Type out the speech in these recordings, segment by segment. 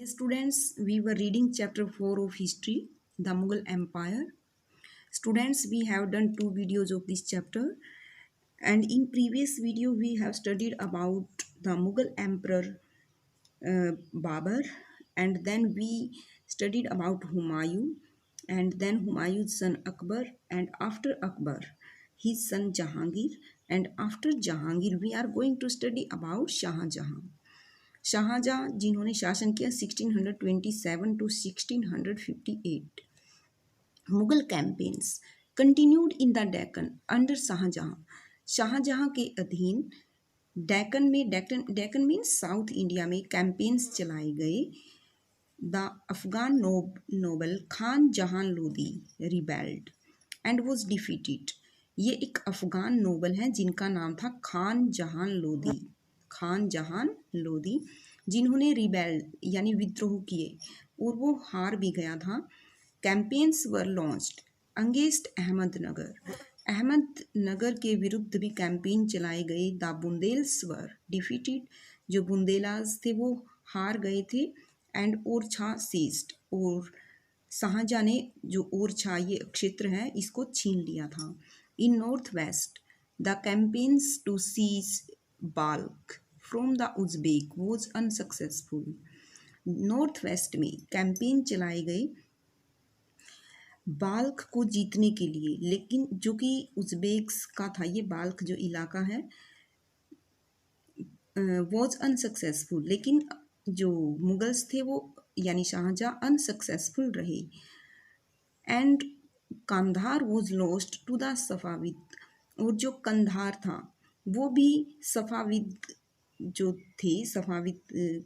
Students, we were reading chapter 4 of history, the Mughal Empire. Students, we have done two videos of this chapter, and in previous video we have studied about the Mughal emperor Babur, and then we studied about Humayun, and then Humayun's son Akbar, and after Akbar his son Jahangir, and after Jahangir we are going to study about Shah Jahan. Shahjahan जिन्होंने शासन किया 1627 to 1658. Mughal campaigns continued in the Deccan under Shahjahan. Shahjahan के अधीन Deccan means south India में campaigns चलाए गए. The Afghan noble Khan Jahan Lodi rebelled and was defeated. ये एक अफगान नोबल है जिनका नाम था खान जहान लोदी, जिन्होंने रिबेल यानी विद्रोह किए और वो हार भी गया था. Campaigns were launched against Ahmednagar के विरुद्ध भी कैंपेन चलाए गए. The Bundelas were defeated. जो बुंदेलाज थे वो हार गए थे. And Orchha seized. और शाहजहां ने जो ओरछा ये क्षेत्र है इसको छीन लिया था. In north west the campaigns to seize Balkh from the Uzbek was unsuccessful. North west में कैंपेन चलाए गए बाल्ख को जीतने के लिए, लेकिन जो कि उज़्बेक्स का था ये बाल्ख जो इलाका है वॉज अनसक्सेसफुल. लेकिन जो मुगल्स थे वो यानी शाहजहां अनसक्सेसफुल रहे. And Kandahar was lost to the Safavid. और जो कंधार था वो भी सफाविद जो थे सफाविद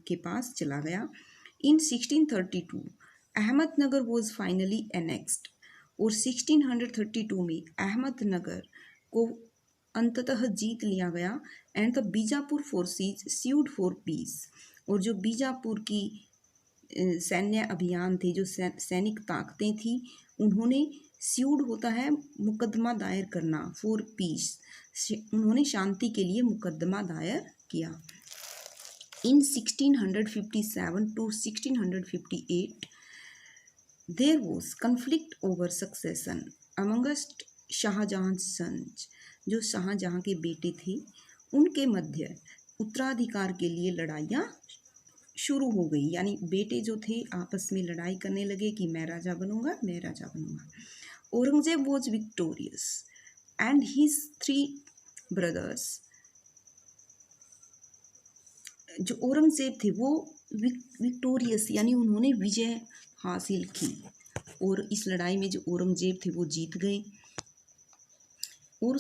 के पास चला गया. इन 1632 अहमदनगर वॉज फाइनली एनेक्स्ड. और 1632 में अहमदनगर को अंततः जीत लिया गया. And the Bijapur forces sued for piece. और जो बीजापुर की सैन्य अभियान थे, जो सैनिक ताकतें थी, उन्होंने स्यूड होता है मुकदमा दायर करना, फॉर पीस. उन्होंने शांति के लिए मुकदमा दायर किया. In 1657 to 1658 there was conflict over succession amongst Shahjahan sons. जो शाहजहां के बेटे थे उनके मध्य उत्तराधिकार के लिए लड़ाइयाँ शुरू हो गई. यानी बेटे जो थे आपस में लड़ाई करने लगे कि मैं राजा बनूंगा. Aurangzeb was victorious and his 3 brothers. जो औरंगजेब थे वो विक्टोरियस यानी उन्होंने विजय हासिल की. और इस लड़ाई में जो औरंगजेब थे वो जीत गए. और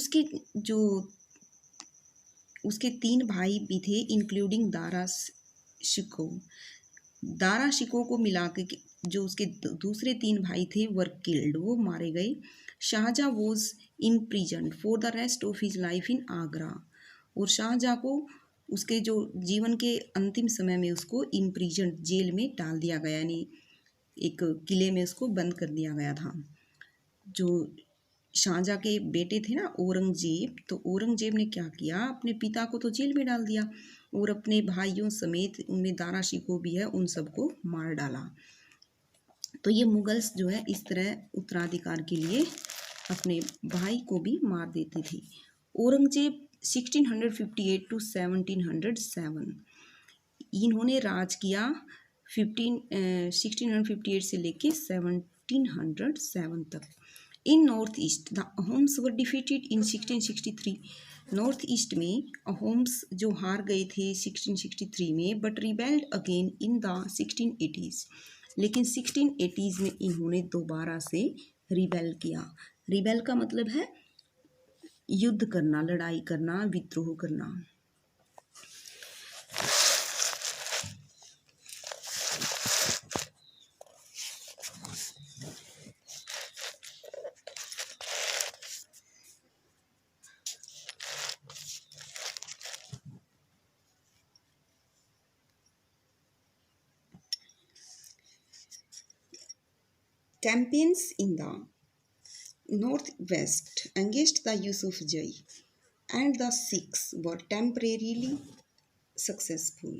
उसके 3 भाई भी थे इंक्लूडिंग दारा शिको को मिला के जो उसके दूसरे 3 भाई थे वर किल्ड, वो मारे गए. Shahjahan was imprisoned for the rest of his life in Agra. और शाहजहां को उसके जो जीवन के अंतिम समय में उसको इम्प्रिजन्ड जेल में डाल दिया गया, यानी एक किले में उसको बंद कर दिया गया था. जो शाहजहां के बेटे थे ना औरंगजेब, तो औरंगजेब ने क्या किया, अपने पिता को तो जेल में डाल दिया और अपने भाइयों समेत उनमें दारा शिको भी है उन सबको मार डाला. तो ये मुगल्स जो है इस तरह उत्तराधिकार के लिए अपने भाई को भी मार देते थे. औरंगजेब 1658 टू 1707 इन्होंने राज किया 1658 से लेके 1707 तक. In north east the Ahoms were defeated in 1663. North east में अहोम्स जो हार गए थे 1663 में, but rebelled again in the 1680s. लेकिन 1680s में इन्होंने दोबारा से रिबेल किया. रिबेल का मतलब है युद्ध करना, लड़ाई करना, विद्रोह करना. Campaigns in the northwest against the Yusufzai and the Sikhs were temporarily successful.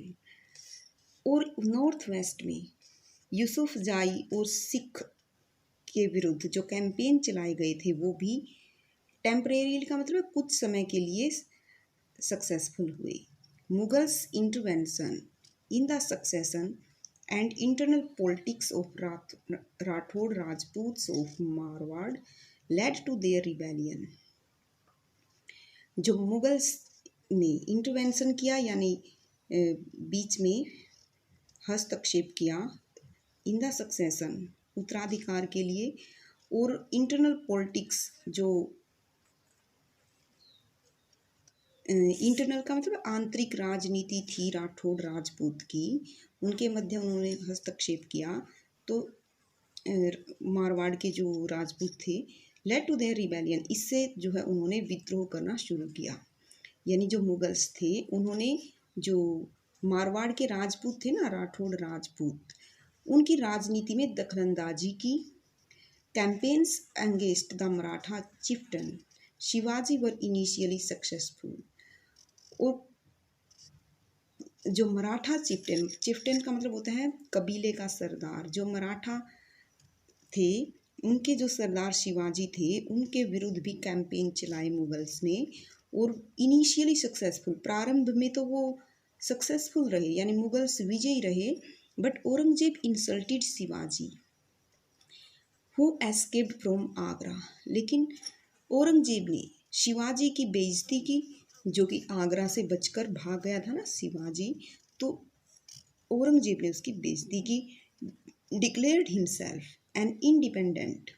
और नॉर्थ वेस्ट में यूसुफ जाई और सिख के विरुद्ध जो कैंपेन चलाए गए थे वो भी टेम्परेरी का मतलब कुछ समय के लिए सक्सेसफुल हुए. Mughals intervention in the succession and internal politics of Rathod Rajputs of Marwad led to their rebellion. जो मुगल्स ने इंटरवेंशन किया यानी बीच में हस्तक्षेप किया इन द सक्सेशन उत्तराधिकार के लिए, और इंटरनल पॉलिटिक्स जो इंटरनल का मतलब आंतरिक राजनीति थी राठौड़ राजपूत की, उनके मध्य उन्होंने हस्तक्षेप किया. तो मारवाड़ के जो राजपूत थे लेड टू देयर रिबेलियन, इससे जो है उन्होंने विद्रोह करना शुरू किया. यानी जो मुगल्स थे उन्होंने जो मारवाड़ के राजपूत थे ना राठौड़ राजपूत, उनकी राजनीति में दखलंदाजी की. Campaigns against the Maratha chieftain Shivaji were initially successful. और जो मराठा चिफ्टन का मतलब होता है कबीले का सरदार, जो मराठा थे उनके जो सरदार शिवाजी थे उनके विरुद्ध भी कैंपेन चलाए मुगल्स ने, और इनिशियली सक्सेसफुल, प्रारंभ में तो वो सक्सेसफुल रहे यानी मुगल्स विजयी रहे. But Aurangzeb insulted Shivaji who escaped from Agra. लेकिन औरंगजेब ने शिवाजी की बेइज्जती की, जो कि आगरा से बचकर भाग गया था ना शिवाजी, तो औरंगजेब ने उसकी बेइज्जती की. डिक्लेयर्ड हिमसेल्फ एन इंडिपेंडेंट,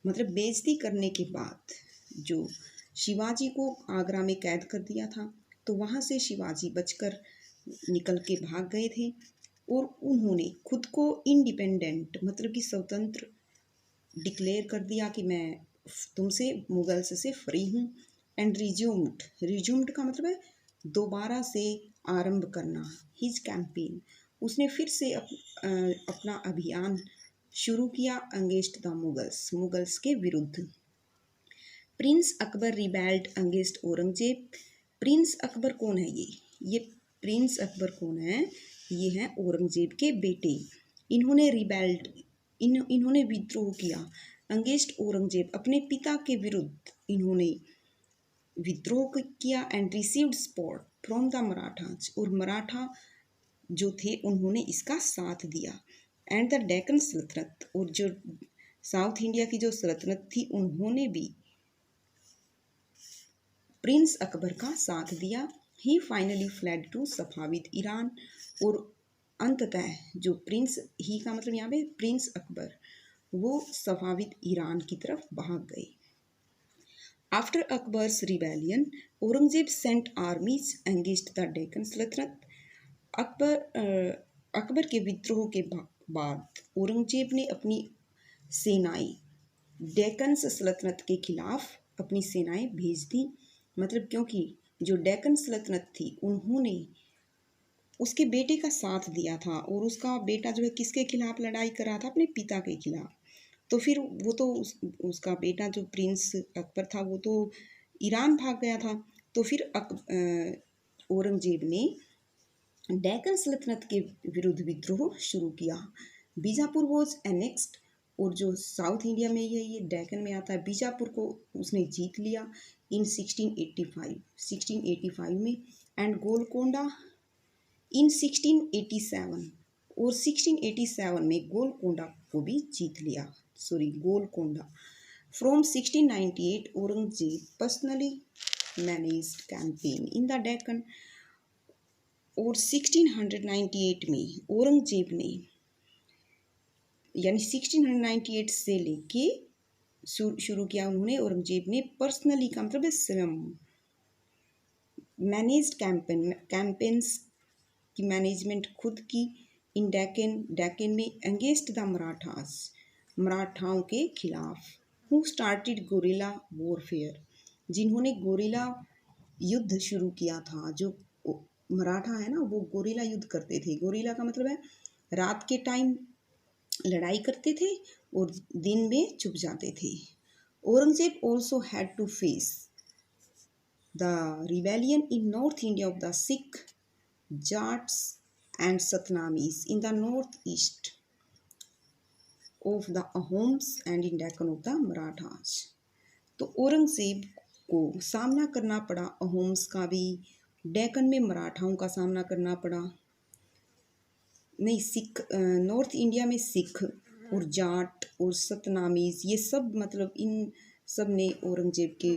मतलब बेइज्जती करने के बाद जो शिवाजी को आगरा में कैद कर दिया था, तो वहाँ से शिवाजी बचकर निकल के भाग गए थे, और उन्होंने खुद को इंडिपेंडेंट मतलब कि स्वतंत्र डिक्लेयर कर दिया कि मैं तुमसे मुगल्स से फ्री हूँ. एंड रिज्यूम्ड का मतलब है दोबारा से आरंभ करना. हिज कैंपेन, उसने फिर से अपना अभियान शुरू किया अगेंस्ट द मुगल्स के विरुद्ध. Prince Akbar rebelled against Aurangzeb. Prince Akbar कौन है? ये प्रिंस अकबर कौन है? ये हैं औरंगजेब के बेटे. इन्होंने रिबेल्ड इन्होंने विद्रोह किया अगेंस्ट औरंगजेब, अपने पिता के विरुद्ध इन्होंने विद्रोह किया. And received support from the Marathas, और मराठा जो थे उन्होंने इसका साथ दिया. एंड द डेक्कन सल्तनत, और जो साउथ इंडिया की जो सल्तनत थी उन्होंने भी प्रिंस अकबर का साथ दिया. He finally fled to Safavid Iran, और अंततः जो प्रिंस ही का मतलब यहाँ पे प्रिंस अकबर, वो सफाविद ईरान की तरफ भाग गए. After Akbar's rebellion Aurangzeb sent armies against the Deccan sultanate. Akbar के विद्रोह के बाद औरंगजेब ने अपनी सेनाएं डेक्कन सल्तनत के खिलाफ अपनी सेनाएं भेज दी. मतलब क्योंकि जो डेक्कन सल्तनत थी उन्होंने उसके बेटे का साथ दिया था, और उसका बेटा जो है किसके खिलाफ लड़ाई कर रहा था? अपने पिता के खिलाफ. तो फिर वो तो उसका बेटा जो प्रिंस अकबर था वो तो ईरान भाग गया था. तो फिर औरंगजेब ने डेक्कन सल्तनत के विरुद्ध विद्रोह शुरू किया. बीजापुर वॉज एनेक्स्ड, और जो साउथ इंडिया में ये डेक्कन में आता है, बीजापुर को उसने जीत लिया इन 1685 में. एंड गोलकोंडा इन 1687, और 1687 में गोलकोंडा को भी जीत लिया. Golconda. From 1698 Aurangzeb personally managed campaign in the Deccan, और 1698 में औरंगजेब ने यानी 1698 से लेके शुरू किया उन्होंने. औरंगजेब ने पर्सनली का मतलब स्वयं मैनेज्ड कैंपेन्स की मैनेजमेंट खुद की इन डेक्कन में अगेंस्ट द मराठास, मराठाओं के खिलाफ. हु स्टार्टेड गोरिल्ला वॉरफेयर, जिन्होंने गोरिल्ला युद्ध शुरू किया था. जो मराठा है ना वो गोरिल्ला युद्ध करते थे. गोरिल्ला का मतलब है रात के टाइम लड़ाई करते थे और दिन में छुप जाते थे. Aurangzeb also had to face the rebellion in north India of the Sikh, Jats and Satnamis in the northeast of the Ahoms and in Deccan of the Marathas. तो औरंगजेब को सामना करना पड़ा अहोम्स का भी, डेक्कन में मराठाओं का सामना करना पड़ा। नहीं, सिख, नॉर्थ इंडिया में सिख और जाट और सतनामीज, ये सब मतलब इन सब ने औरंगजेब के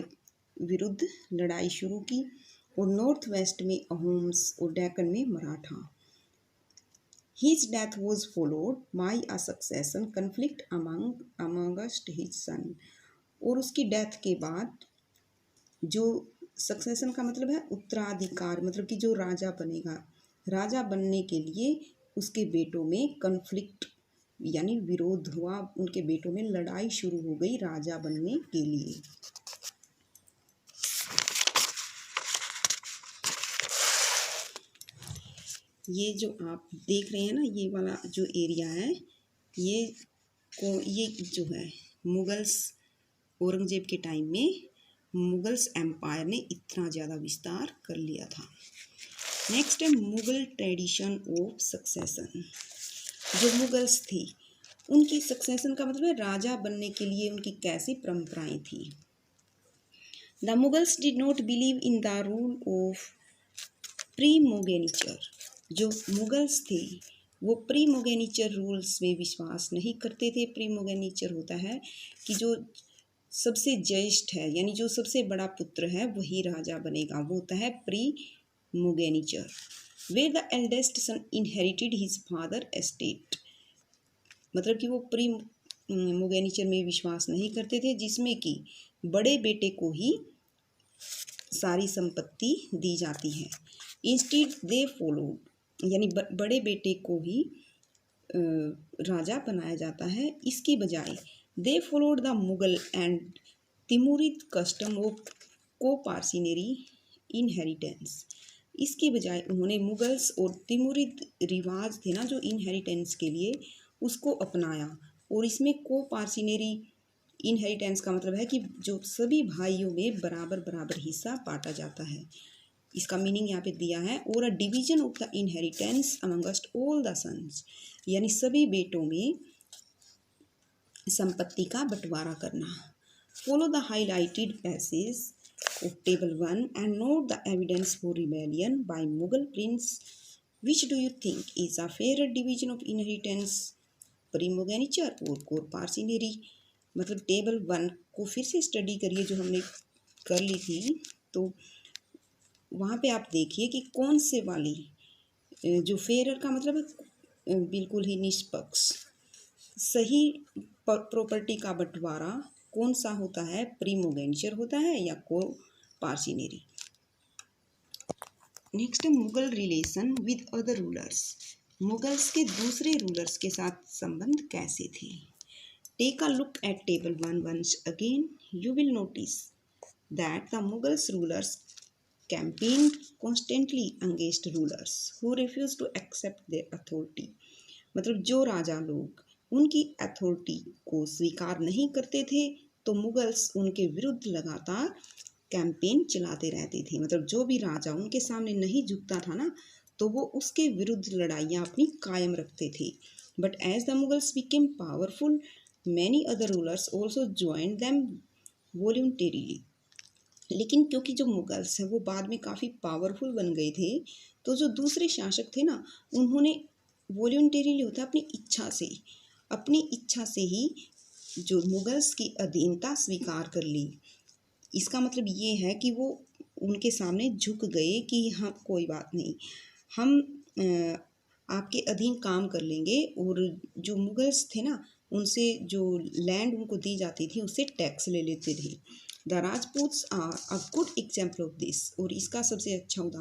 विरुद्ध लड़ाई शुरू की। और नॉर्थ वेस्ट में अहोम्स और डेक्कन में Maratha. His death was followed by a succession conflict amongst his son. और उसकी डेथ के बाद जो सक्सेशन का मतलब है उत्तराधिकार, मतलब कि जो राजा बनेगा, राजा बनने के लिए उसके बेटों में कन्फ्लिक्ट यानी विरोध हुआ, उनके बेटों में लड़ाई शुरू हो गई राजा बनने के लिए। ये जो आप देख रहे हैं ना, ये वाला जो एरिया है, ये जो है मुगल्स, औरंगजेब के टाइम में मुगल्स एम्पायर ने इतना ज़्यादा विस्तार कर लिया था। नेक्स्ट है मुगल ट्रेडिशन ऑफ सक्सेशन। जो मुगल्स थी उनकी सक्सेशन का मतलब है राजा बनने के लिए उनकी कैसी परंपराएं थी। The Mughals did not believe in the rule of primogeniture. जो मुगल्स थे वो प्रीमोगेनिचर रूल्स में विश्वास नहीं करते थे। प्रीमोगेनिचर होता है कि जो सबसे ज्येष्ठ है यानी जो सबसे बड़ा पुत्र है वही राजा बनेगा, वो होता है primogeniture. Where the eldest son inherited his father estate, मतलब कि वो प्रीमोगेनिचर में विश्वास नहीं करते थे जिसमें कि बड़े बेटे को ही सारी संपत्ति दी जाती है। इंस्टीड दे फॉलोड, यानी बड़े बेटे को ही राजा बनाया जाता है। इसकी बजाय they followed the Mughal and Timurid custom of coparcenary inheritance. इसके बजाय उन्होंने मुगल्स और तिमुरिद रिवाज थे ना जो इनहेरिटेंस के लिए, उसको अपनाया। और इसमें को-पार्सिनरी इनहेरिटेंस का मतलब है कि जो सभी भाइयों में बराबर बराबर हिस्सा बांटा जाता है। इसका मीनिंग यहाँ पे दिया है, और a division of the inheritance amongst all the sons, यानी सभी बेटों में संपत्ति का बंटवारा करना। Follow the highlighted passage of table 1 and note the evidence for rebellion by Mughal prince. Which do you think is a fair division of inheritance, primogeniture और coparcenary. मतलब टेबल 1 को फिर से स्टडी करिए जो हमने कर ली थी, तो वहाँ पे आप देखिए कि कौन से वाली जो फेयर का मतलब है बिल्कुल ही निष्पक्ष सही प्रॉपर्टी का बंटवारा कौन सा होता है, प्रीमोगेनिचर होता है या को-पार्सिनरी। नेक्स्ट है Mughal relation with other rulers. Mughals के दूसरे रूलर्स के साथ संबंध कैसे थे। Take a look at table 1 once again. You will notice that the Mughals rulers campaigned constantly against rulers who refused to accept their authority. मतलब जो राजा लोग उनकी अथॉरिटी को स्वीकार नहीं करते थे तो मुगल्स उनके विरुद्ध लगातार कैंपेन चलाते रहते थे। मतलब जो भी राजा उनके सामने नहीं झुकता था ना, तो वो उसके विरुद्ध लड़ाइयाँ अपनी कायम रखते थे। But as the Mughals became powerful, many other rulers also joined them voluntarily. लेकिन क्योंकि जो मुगल्स हैं वो बाद में काफ़ी पावरफुल बन गए थे, तो जो दूसरे शासक थे ना, उन्होंने वॉलंटरीली होता है अपनी इच्छा से ही जो मुगल्स की अधीनता स्वीकार कर ली। इसका मतलब ये है कि वो उनके सामने झुक गए कि हाँ कोई बात नहीं, हम आपके अधीन काम कर लेंगे। और जो मुगल्स थे ना, उनसे जो लैंड उनको दी जाती थी उससे टैक्स ले लेते थे। The Rajputs are a good example of this, और इसका सबसे अच्छा उदाहरण